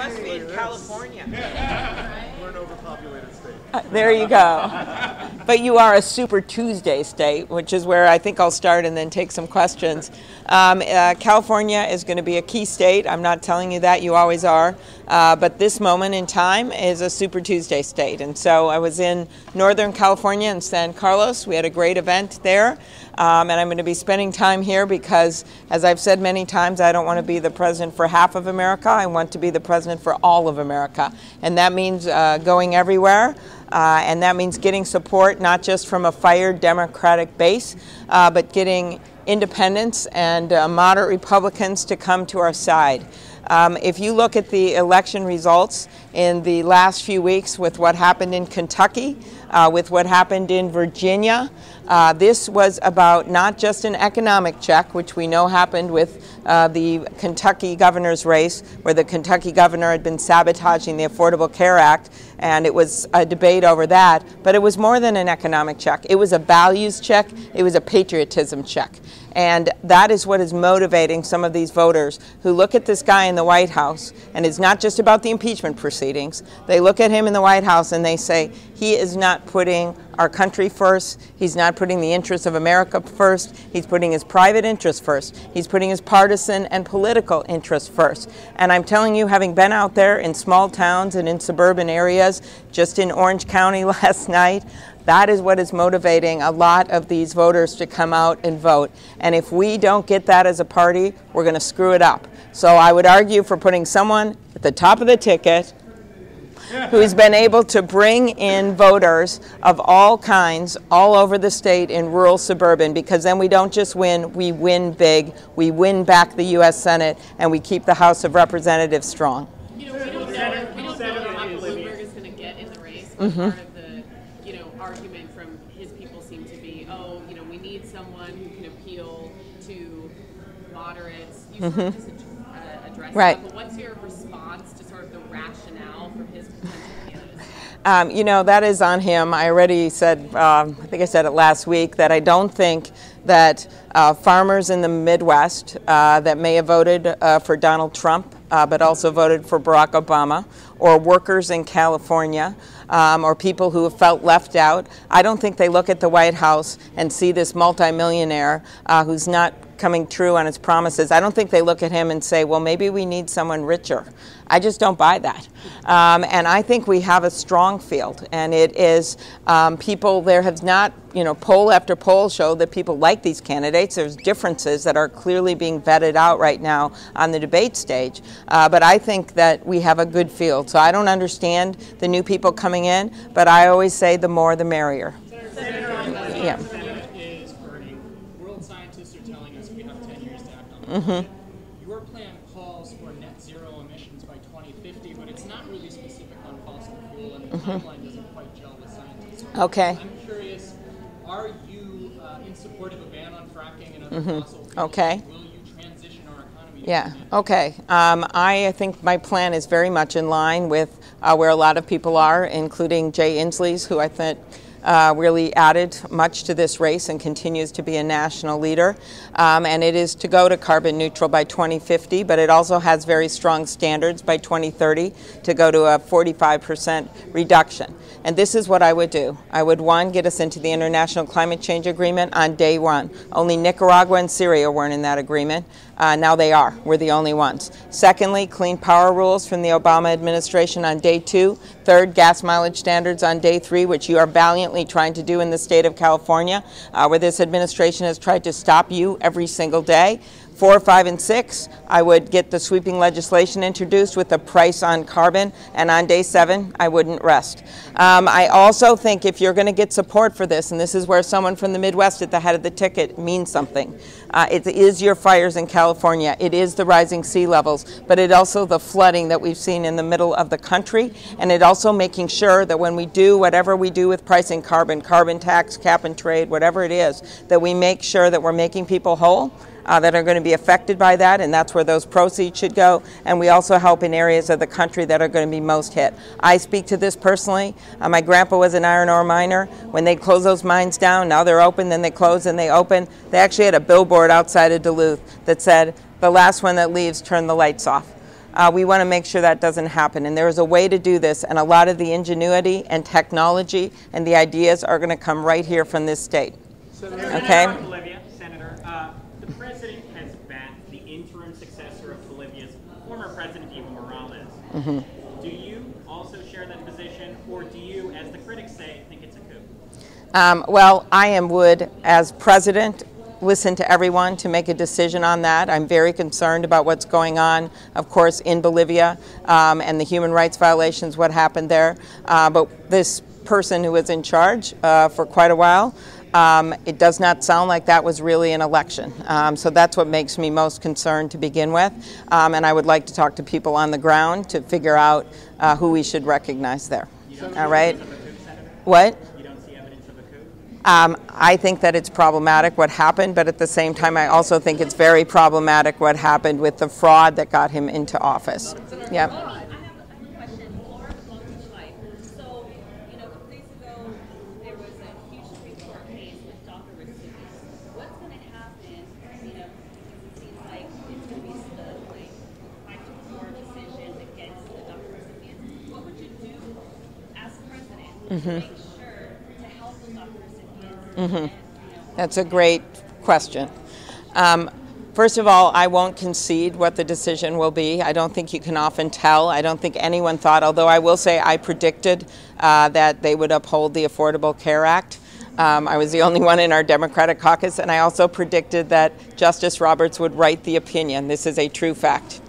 must be in California. We're an overpopulated state. There you go. But you are a Super Tuesday state, which is where I think I'll start and then take some questions. California is going to be a key state. I'm not telling you that, you always are. But this moment in time is a Super Tuesday state. And so I was in Northern California in San Carlos. We had a great event there. And I'm going to be spending time here because, as I've said many times, I don't want to be the president for half of America. I want to be the president for all of America. And that means going everywhere. And that means getting support not just from a fired Democratic base, but getting independents and moderate Republicans to come to our side. If you look at the election results in the last few weeks with what happened in Kentucky, with what happened in Virginia, this was about not just an economic check, which we know happened with the Kentucky governor's race, where the Kentucky governor had been sabotaging the Affordable Care Act, and it was a debate over that. But it was more than an economic check. It was a values check. It was a patriotism check. And that is what is motivating some of these voters who look at this guy in the White House, and it's not just about the impeachment proceedings. They look at him in the White House and they say, he is not putting our country first. He's not putting the interests of America first. He's putting his private interests first. He's putting his partisan and political interests first. And I'm telling you, having been out there in small towns and in suburban areas, just in Orange County last night, that is what is motivating a lot of these voters to come out and vote. And if we don't get that as a party, we're going to screw it up. So I would argue for putting someone at the top of the ticket who's been able to bring in voters of all kinds all over the state in rural, suburban, because then we don't just win, we win big, we win back the U.S. Senate, and we keep the House of Representatives strong. You know, we don't know how Bloomberg is going to get in the race. Part of the argument from his people seem to be, we need someone who can appeal to moderates. You sort of just addressed that, but what's your response to sort of the rationale for his potential candidacy? That is on him. I already said, I think I said it last week, that I don't think that farmers in the Midwest that may have voted for Donald Trump, but also voted for Barack Obama, or workers in California, or people who have felt left out, I don't think they look at the White House and see this multimillionaire who's not coming true on his promises. I don't think they look at him and say, well, maybe we need someone richer. I just don't buy that. And I think we have a strong field, and it is people, there has not, poll after poll show that people like these candidates. There's differences that are clearly being vetted out right now on the debate stage. But I think that we have a good field. So I don't understand the new people coming in, but I always say the more the merrier. Yeah. Is burning. World scientists are telling us we have 10 years to act on it. Your plan calls for net zero emissions by 2050, but it's not really specific on fossil fuel, and the timeline doesn't quite gel with scientists. Okay. I'm curious, are you in support of a ban on fracking and other fossil fuels? Okay. Will you transition our economy? Yeah, okay. I think my plan is very much in line with where a lot of people are, including Jay Inslee's, who I think really added much to this race and continues to be a national leader. And it is to go to carbon neutral by 2050, but it also has very strong standards by 2030 to go to a 45% reduction. And this is what I would do. I would, one, get us into the International Climate Change Agreement on day one. Only Nicaragua and Syria weren't in that agreement. Now they are. We're the only ones. Secondly, clean power rules from the Obama administration on day two. Third, gas mileage standards on day three, which you are valiantly trying to do in the state of California, where this administration has tried to stop you every single day. 4, 5, and 6, I would get the sweeping legislation introduced with a price on carbon, and on day 7, I wouldn't rest. I also think if you're going to get support for this, and this is where someone from the Midwest at the head of the ticket means something, it is your fires in California, it is the rising sea levels, but it also the flooding that we've seen in the middle of the country, and it also making sure that when we do whatever we do with pricing carbon, carbon tax, cap and trade, whatever it is, that we make sure that we're making people whole, that are going to be affected by that, and that's where those proceeds should go. And we also help in areas of the country that are going to be most hit. I speak to this personally. My grandpa was an iron ore miner. When they close those mines down, now they're open, then they close, and they open. They actually had a billboard outside of Duluth that said, "The last one that leaves, turn the lights off." We want to make sure that doesn't happen. And there is a way to do this, and a lot of the ingenuity and technology and the ideas are going to come right here from this state. Okay? Bolivia, Senator, the president has backed the interim successor of Bolivia's former president, Evo Morales. Do you also share that position, or do you, as the critics say, think it's a coup? Well, I would, as president, listen to everyone to make a decision on that. I'm very concerned about what's going on, of course, in Bolivia and the human rights violations, what happened there. But this person who was in charge for quite a while, it does not sound like that was really an election. So that's what makes me most concerned to begin with. And I would like to talk to people on the ground to figure out who we should recognize there. All right? What? I think that it's problematic what happened, but at the same time, I also think it's very problematic what happened with the fraud that got him into office. Yeah. I have a question. Laura Long Beach Life. So, a couple days ago, there was a huge Supreme Court case with DACA recipients. What's going to happen, because it seems like it's going to be a 5-4 decision against the DACA recipients. What would you do as president to make sure to help the DACA recipients? That's a great question. First of all, I won't concede what the decision will be. I don't think you can often tell. I don't think anyone thought, although I will say I predicted that they would uphold the Affordable Care Act. I was the only one in our Democratic caucus, and I also predicted that Justice Roberts would write the opinion. This is a true fact.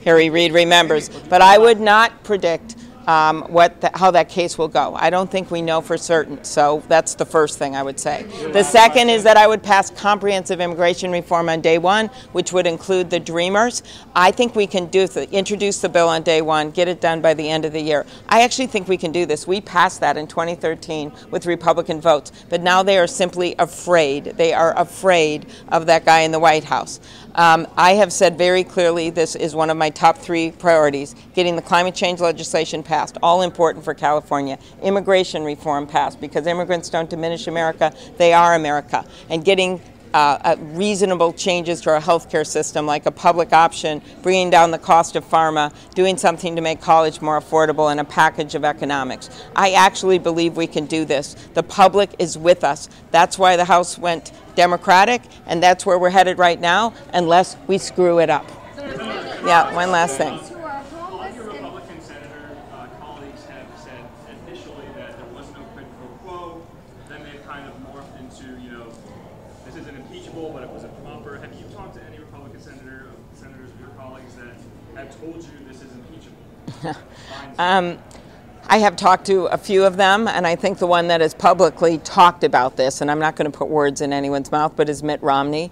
Harry Reid remembers. But I would not predict how that case will go. I don't think we know for certain, so that's the first thing I would say. The second is that I would pass comprehensive immigration reform on day one, which would include the Dreamers. I think we can introduce the bill on day one, get it done by the end of the year. I actually think we can do this. We passed that in 2013 with Republican votes, but now they are simply afraid. They are afraid of that guy in the White House. I have said very clearly this is one of my top 3 priorities, getting the climate change legislation passed, all important for California, immigration reform passed, because immigrants don't diminish America, they are America, and getting reasonable changes to our healthcare system, like a public option, bringing down the cost of pharma, doing something to make college more affordable, and a package of economics. I actually believe we can do this. The public is with us. That's why the House went Democratic, and that's where we're headed right now, unless we screw it up. Yeah, one last thing. All your Republican senator colleagues have said initially that there was no quid pro quo. Then they've kind of morphed into, this isn't impeachable, but it was improper. Have you talked to any Republican senators of your colleagues that have told you this is impeachable? I have talked to a few of them, and I think the one that has publicly talked about this, and I'm not going to put words in anyone's mouth, but is Mitt Romney.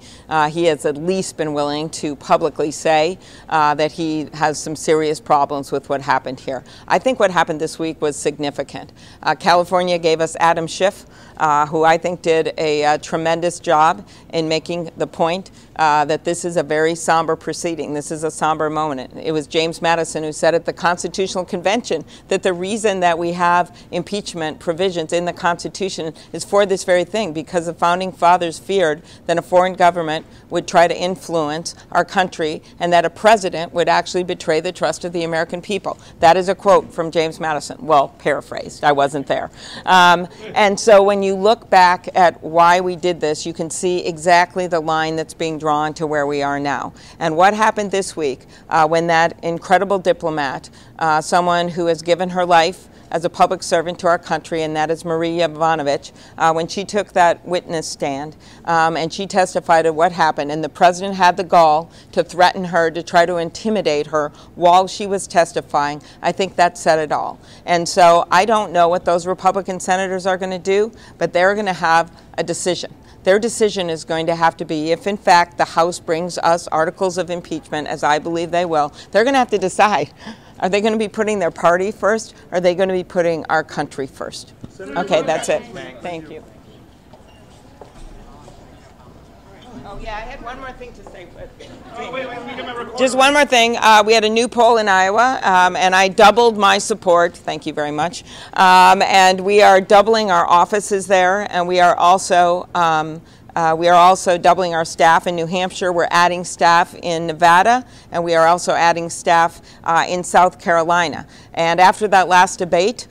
He has at least been willing to publicly say that he has some serious problems with what happened here. I think what happened this week was significant. California gave us Adam Schiff, who I think did a tremendous job in making the point that this is a very somber proceeding. This is a somber moment. It was James Madison who said at the Constitutional Convention that the reason that we have impeachment provisions in the Constitution is for this very thing, because the Founding Fathers feared that a foreign government would try to influence our country and that a president would actually betray the trust of the American people. That is a quote from James Madison. Well, paraphrased. I wasn't there. And so when you look back at why we did this, you can see exactly the line that's being drawn to where we are now. And what happened this week when that incredible diplomat, someone who has given her life as a public servant to our country, and that is Maria Yovanovitch, when she took that witness stand and she testified to what happened, and the president had the gall to threaten her, to try to intimidate her while she was testifying, I think that said it all. And so I don't know what those Republican senators are going to do, but they're going to have a decision. Their decision is going to have to be, if in fact the House brings us articles of impeachment, as I believe they will, they're going to have to decide. Are they going to be putting their party first? Or are they going to be putting our country first? Okay, that's it. Thank you. Oh, yeah, I had one more thing to say. Just one more thing. We had a new poll in Iowa, and I doubled my support. Thank you very much. And we are doubling our offices there, and we are also We are also doubling our staff in New Hampshire. We're adding staff in Nevada, and we are also adding staff in South Carolina. And after that last debate,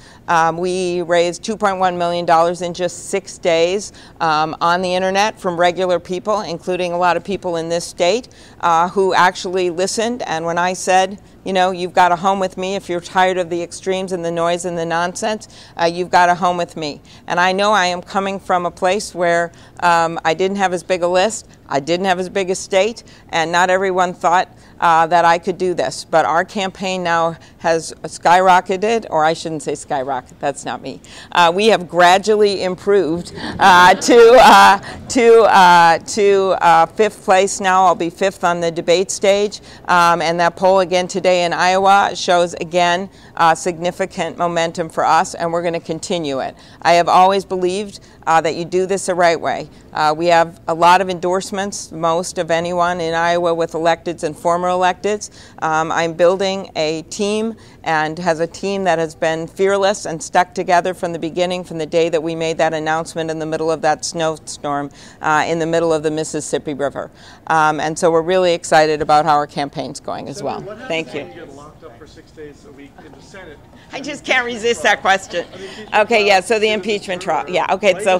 we raised $2.1 million in just 6 days on the internet from regular people, including a lot of people in this state who actually listened. And when I said, you know, you've got a home with me. If you're tired of the extremes and the noise and the nonsense, you've got a home with me. And I know I am coming from a place where I didn't have as big a list, I didn't have as big a state, and not everyone thought that I could do this. But our campaign now has skyrocketed, or I shouldn't say skyrocket, that's not me. We have gradually improved to fifth place now. I'll be fifth on the debate stage. And that poll again today in Iowa shows again significant momentum for us, and we're going to continue it. I have always believed that you do this the right way. We have a lot of endorsements, most of anyone in Iowa with electeds and former electeds. I'm building a team and has a team that has been fearless and stuck together from the beginning, from the day that we made that announcement in the middle of that snowstorm in the middle of the Mississippi River. And so we're really excited about how our campaign's going as well. Thank you. When you get locked up for 6 days a week in the Senate? I just can't resist that question. Okay, yeah, so the impeachment trial. Yeah, okay, so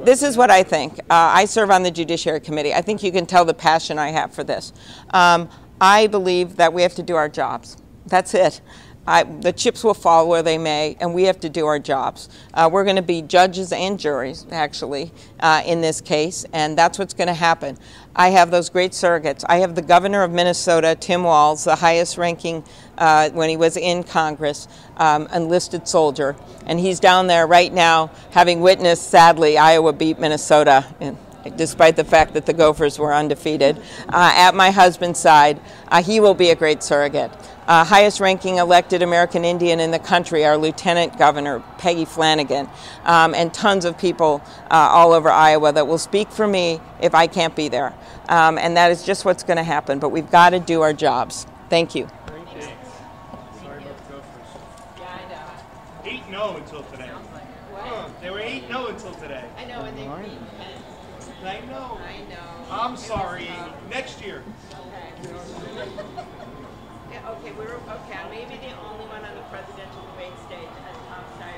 this is what I think. I serve on the Judiciary Committee. I think you can tell the passion I have for this. I believe that we have to do our jobs. That's it. The chips will fall where they may, and we have to do our jobs. We're going to be judges and juries, actually, in this case, and that's what's going to happen. I have those great surrogates. I have the governor of Minnesota, Tim Walz, the highest ranking, when he was in Congress, enlisted soldier, and he's down there right now having witnessed, sadly, Iowa beat Minnesota, despite the fact that the Gophers were undefeated. At my husband's side, he will be a great surrogate. Highest ranking elected American Indian in the country, our Lieutenant Governor, Peggy Flanagan, and tons of people all over Iowa that will speak for me if I can't be there. And that is just what's going to happen, but we've got to do our jobs. Thank you. Thank you. Sorry about the Gophers. Yeah, I know. 8-0 until today. What? They were 8-0 until today. I know, and they beat I know. I know. I'm sorry. Next year. Okay. Yeah, okay, okay. I may be the only one on the presidential debate stage, as Tom Steyer